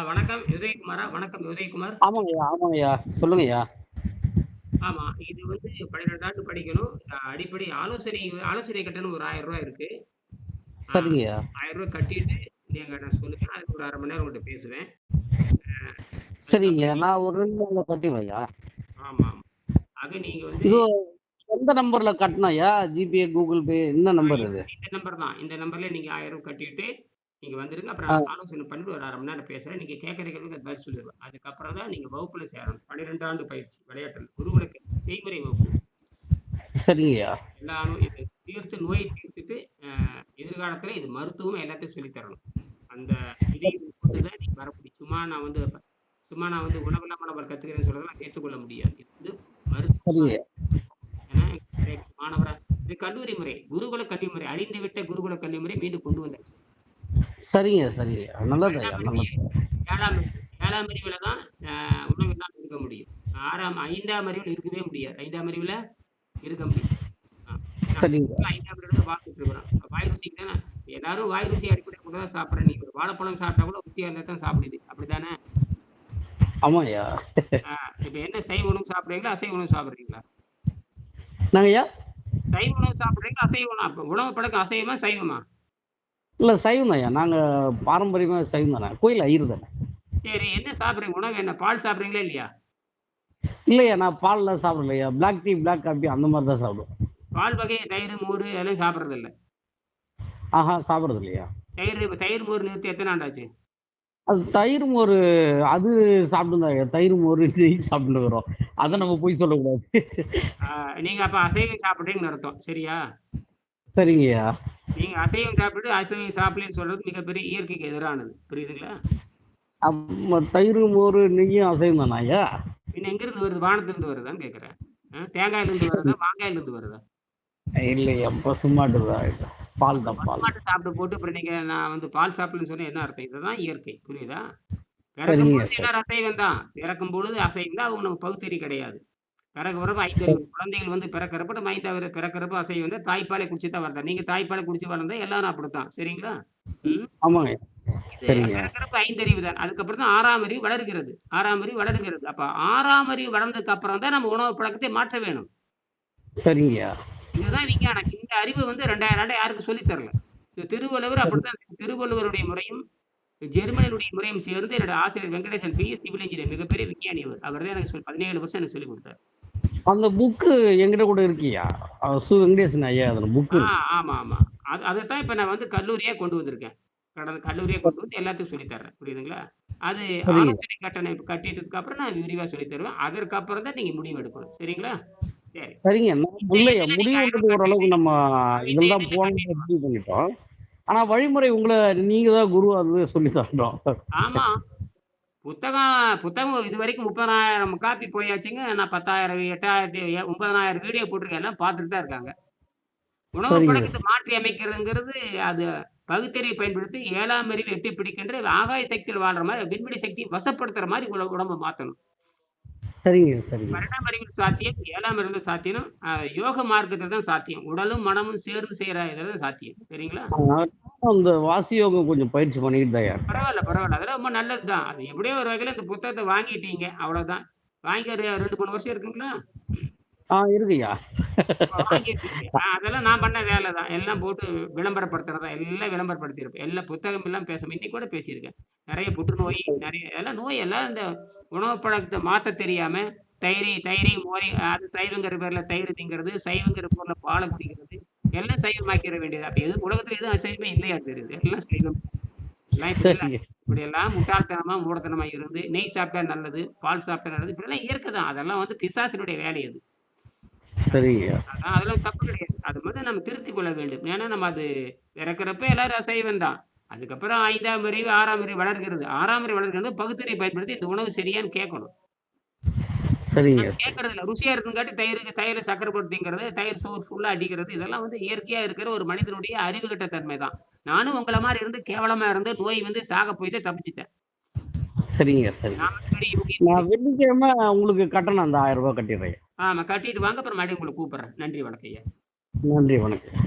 வணக்கம் உதயகுமாரா? வணக்கம் உதயகுமார். ஆமாங்கய்யா, ஆமாங்கய்யா. சொல்லுங்கய்யா. ஆமா. இது வந்து 12 ஆண்டு படிக்கணும். அடிப்படை ஆலோசனை ஆலோசனை கட்டணம் ஒரு ரூ. 1000 இருக்கு. ஆ ரூ. சரிங்கய்யா. 1000 கட்டிட்டு நீங்க நான் சொல்லுங்க. அதுக்கு ஒரு 1/2 மணி நேரம் உங்கள்ட்ட பேசுவேன். சரிங்கய்யா. அதுக்கப்புறம் நான் ஒரு 2 நாள்ல கட்டிருவேன்ய்யா. ஆமா. ஆக நீங்க வந்து இது எந்த நம்பர்ல கட்டணும்ய்யா? ஜிபே, கூகுள் பே என்ன நம்பர் இது? இந்த நம்பர் தான். இந்த நம்பர்ல நீங்க 1000 கட்டிட்டு நீங்க வந்துருங்க. ஆ அப்புறம் ஆலோசனை பண்ணிட்டு ஒரு 1/2 மணி நேரம் பேசுறேன். நீங்க கேட்கிற கேள்விக்கு பதில் சொல்லிருவேன். அதுக்கப்புறம் தான் நீங்க வகுப்புல சேரணும். 12 ஆண்டு பயிற்சி விளையாட்டுல. குருகுலக்கு செய்முறை வகுப்பு. சரிங்கய்யா. எல்லாரும் இது தீர்த்து நோயை தீர்த்துட்டு, அ எதிர்காலத்தில இது மருத்துவம் எல்லாத்தையும் சொல்லி தரணும். அந்த இதை கொண்டு தான் நீங்க வர முடியும். சும்மா நான் வந்து உணவில்லாம நம்ம கத்துக்கிறேன்னு சொல்றதெல்லாம் ஏற்றுக்கொள்ள முடியாது. இது வந்து மருத்துவமா சரிங்கய்யா. ஏன்னா நெறைய மாணவரா இது கல்லூரி முறை. குருகுல கல்வி முறை. அழிந்துவிட்ட குருகுல கல்வி முறை மீண்டும் கொண்டு வந்தாச்சு. சரிங்க, சரிங்கய்யா. நல்லதுய்யா, 12ஆம் அறிவு நல்லது. 7ஆம் அறிவு 7ஆம் அறிவுல தான் உணவில்லாம இருக்க முடியும். 5ஆம் அறிவுல இருக்கவே முடியாது. 5ஆம் அறிவுல இருக்க முடியும். ஆ. ஏன்னா சரிங்க. 5ஆம் அறிவுல தான் வாழ்ந்துட்டு இருக்கிறோம். வாய் ருசிக்கு தானே எல்லாரும் வாய் ருசி அடிப்படையில கூட தான் சாப்பிடுறோம். நீங்க ஒரு வாழைப்பழம் சாப்பிட்டா கூட ருசியா இருந்தா தான் சாப்பிடுது. அப்படித்தானே? ஆமாய்யா. இப்ப என்ன சைவ உணவு சாப்பிடுறீங்களா? அசைவ உணவு சாப்பிடுறீங்களா? என்னங்கய்யா? சைவ உணவு சாப்பிடுறீங்களா? அசைவ உணவு அப்ப உணவு பழக்கம் அசைவமா? சைவமா? இல்ல சைவம் தான்யா. நாங்க பாரம்பரியமா சைவம் தானே. கோயில் ஐயர் தானே. சரி என்ன சாப்பிடுறீங்க? உணவு என்ன? பால் சாப்பிடுறீங்களா இல்லையா? இல்லையா நான் பால்லாம் சாப்பிடலையா. பிளாக் டீ, பிளாக் காஃபி அந்த மாரி தான் சாப்பிடுவேன். பால் வகை தயிர், மோரு அதெல்லாம் சாப்பிடுறதில்ல. ஆஹா சாப்பிடுறது இல்லையா. தயிர், மோர் நிறுத்தி எத்தன ஆண்டாச்சு? அது தயிர் மோரு அது சாப்பிட்டுருந்தாங்க. தயிர் மோரு, நெய் சாப்பிட்டுருக்குறோம். அத ம். நம்ம பொய் சொல்லக்கூடாது. ஆ நீங்க அப்ப அசைவம் சாப்பிடுறீங்கன்னு அர்த்தம். சரியா? சரிங்கய்யா. நீங்க அசைவம் சாப்பிட்டுட்டு, அசைவம் சாப்பிடலன்னு சொல்றது மிகப்பெரிய இயற்கைக்கு எதிரானது. புரியுதுங்களா? தயிரு, மோரு, நெய்யும் அசைவம் தானா ஐயா? பின்ன எங்கிருந்து வருது? வானத்திலிருந்து வருதான்னு கேட்கிறேன். தேங்காயிலிருந்து வருதா? மாங்காயிலிருந்து வருதா? இல்லையே பசுமாட்டு தான். பால் அப்ப தான் பால். பசுமாட்டு சாப்பிட்டு போட்டு அப்புறம் நீங்க நான் வந்து பால் சாப்பிடலன்னு சொன்னா என்ன அர்த்தம்? இதுதான் இயற்கை. புரியுதா? பிறக்கும் சரிங்க, பொழுது சரி. எல்லாரும் அசைவம் தான். பிறக்கும் பொழுது அசைவம் தான். அவங்க நமக்கு பகுத்தறிவு கிடையாது. பிறக்கிறப்ப 5 அறிவு. சரி. குழந்தைகள் வந்து பிறக்கிறப்ப நம்ம 5வது பிறக்கிறப்ப அசைவம் தான். தாய்ப்பாலை குடிச்சு தான் வளர்ந்தோம். நீங்க தாய்ப்பாலை குடிச்சு வளர்ந்தா எல்லாரும் அப்படித்தான். சரிங்களா? ம். ஆமாங்க. இது சரிங்க. பிறக்கிறப்ப 5 அறிவு தான். அதுக்கப்புறம் தான் 6ஆம் அறிவு வளர்கிறது. 6ஆம் அறிவு வளர்கிறது. அப்ப 6ஆம் அறிவு வளர்ந்ததுக்கு அப்புறம் தான் நம்ம உணவு பழக்கத்தை மாற்ற வேணும். சரிங்கய்யா. இதுதான் விஞ்ஞானம். இந்த அறிவு வந்து 2000 ஆண்டா யாருக்கும் சொல்லி தரல. திருவள்ளுவர் சரி. அப்படித்தான் திருவள்ளுவருடைய முறையும், ஜெர்மனியுடைய முறையும் சேர்ந்து என்னோட ஆசிரியர் வெங்கடேசன் பிஎஸ் சிவில் இன்ஜினியர் மிகப்பெரிய விஞ்ஞானி அவர். அவர் தான் எனக்கு 17 வருஷம் எனக்கு சொல்லிக் குடுத்தாரு. அந்த புக்கு என்கிட்ட கூட இருக்குய்யா. வெங்கடேசன் ஐயா எழுதுன புக்கு ஆ இருக்கு. ஆமா, ஆமா. அதத்தான் இப்ப நான் வந்து கல்லூரியா கொண்டு வந்திருக்கேன். கல்லூரியா சரி. கொண்டு வந்து எல்லாத்துக்கும் சொல்லி தர்றேன். புரியுதுங்களா? அது சரிங்க. ஆலோசனை கட்டணம் கட்டிட்டதுக்கு அப்புறம் நான் விரிவா சொல்லி தருவேன். அதற்கப்புறம் தான் நீங்க முடிவு எடுக்கணும். சரிங்களா? சரி. சரிங்க. நான் இந்த இல்லையா இதுல நீங்க 1000 முடிவுன்றது ஓரளவுக்கு நம்ம இந்த இதுல தான் இதுல போணும்னு கட்டிட்டு முடிவு பண்ணிட்டோம். ஆனா வழிமுறை நீங்க தான் குருவா இருந்து சொல்லி தரணும். ஆமா. புத்தகம் இதுவரைக்கும் 30,000 காப்பி போயாச்சுங்க. நான் 10,000 8,000 9,000 வீடியோ போட்டிருக்கேன். எல்லாம் பார்த்துட்டு தான் இருக்காங்க. உணவு சரிங்க. பழக்கத்த மாற்றி அமைக்கிறதுங்கிறது, அது பகுத்தறிவை பயன்படுத்தி 7ஆம் அறிவு எட்டி பிடிக்கின்ற ஆகாய சக்தியில வாழ்ற மாரி, விண்வெளி சக்திய வசப்படுத்துற மாரி உடம்ப மாத்தணும். சரிங்க, சரிங்க. 12ஆம் அறிவில் சாத்தியம், 7ஆம் அறிவுல சாத்தியம். யோக மார்க்கத்துல தான் சாத்தியம். உடலும், மனமும் சேர்ந்து செய்ற இதுல தான் சாத்தியம். சரிங்களா? அந்த வாசி யோகம் கொஞ்சம் பயிற்சி பண்ணிக்கிட்டு தான்யா இருக்கேன். பரவால்ல, பரவால்ல. அதெல்லாம் ரொம்ப நல்லது தான். அது எப்படியோ ஒரு வகையில இந்த புத்தகத்த வாங்கிட்டீங்க. அவ்வளோதான். வாங்கி ஒரு 2, 3 வருஷம் இருக்குங்களா? இருக்குய்யா. வாங்கியிருக்கீங்க. அதெல்லாம் நான் பண்ண வேல தான். எல்லாம் போட்டு விளம்பரப்படுத்துறது தான். எல்லாம் விளம்பரப்படுத்தியிருப்பேன். எல்லாம் புத்தகம் எல்லாம் இன்னைக்கு கூட பேசியிருக்கேன். நெறைய புற்றுநோய், நெறைய எல்லாம் நோய் எல்லாம் இந்த உணவு பழக்கத்த மாத்தத் தெரியாம, தயிரையும் மோரையும் அது சைவங்கிற பேர்ல தயிர் திங்கிறது, சைவங்கிற பேர்ல பால குடிக்கிறது, எல்லாம் சைவமாக்கிற வேண்டியது. அப்ப உலகத்துல எதுவும் அசைவமே இல்லையா தெரியுது. எல்லாம் சைவம். எல்லாம் சரிங்க. இப்படியெல்லாம் முட்டாள்தனமா, மூடத்தனமா இருந்து, நெய் சாப்பிட்டா நல்லது, பால் சாப்பிட்டா நல்லது. இப்படிலாம் இயற்கை தான். அதெல்லாம் வந்து பிசாசினுடைய வேலை அது. சரிங்கய்யா. அதெல்லாம் தப்பு கிடையாது. அது வந்து நம்ம திருத்திக் கொள்ள வேண்டும். ஏன்னா நம்ம அது பிறக்கிறப்ப எல்லாரும் அசைவம் தான். அதுக்கப்புறம் 5ஆம் அறிவு, 6ஆம் அறிவு வளர்கிறது. 6ஆம் அறிவு வளர்கிறது பகுத்தறிவை பயன்படுத்தி இந்த உணவு சரியான்னு கேட்கணும். சரிங்க, அது சரி. கேட்கறதில்ல. ருசியா இருக்குங்காட்டி தயிர்ல சர்க்கரை போட்டு திங்கிறது, தயிர் சோறு ஃபுல்லா அடிக்கிறது, இதெல்லாம் வந்து இயற்கையா இருக்கிற ஒரு மனிதனுடைய அறிவுகெட்ட தன்மை தான். நானும் உங்கள மாரி இருந்து கேவலமா இருந்து நோய் வந்து சாக போய் தான் தப்பிச்சுட்டேன். சரிங்க, சரிங்க. நான் வந்து பெரிய யோகி நான் வெள்ளிக்கிழமை உங்களுக்கு கட்டணம் அந்த ரூ. 1000 கட்டிடுறேன். ஆமா கட்டிட்டு வாங்க. அப்புறம் மறுபடியும் உங்கள கூப்பிடுறேன். நன்றி வணக்கம் ஐயா. நன்றி, வணக்கம்.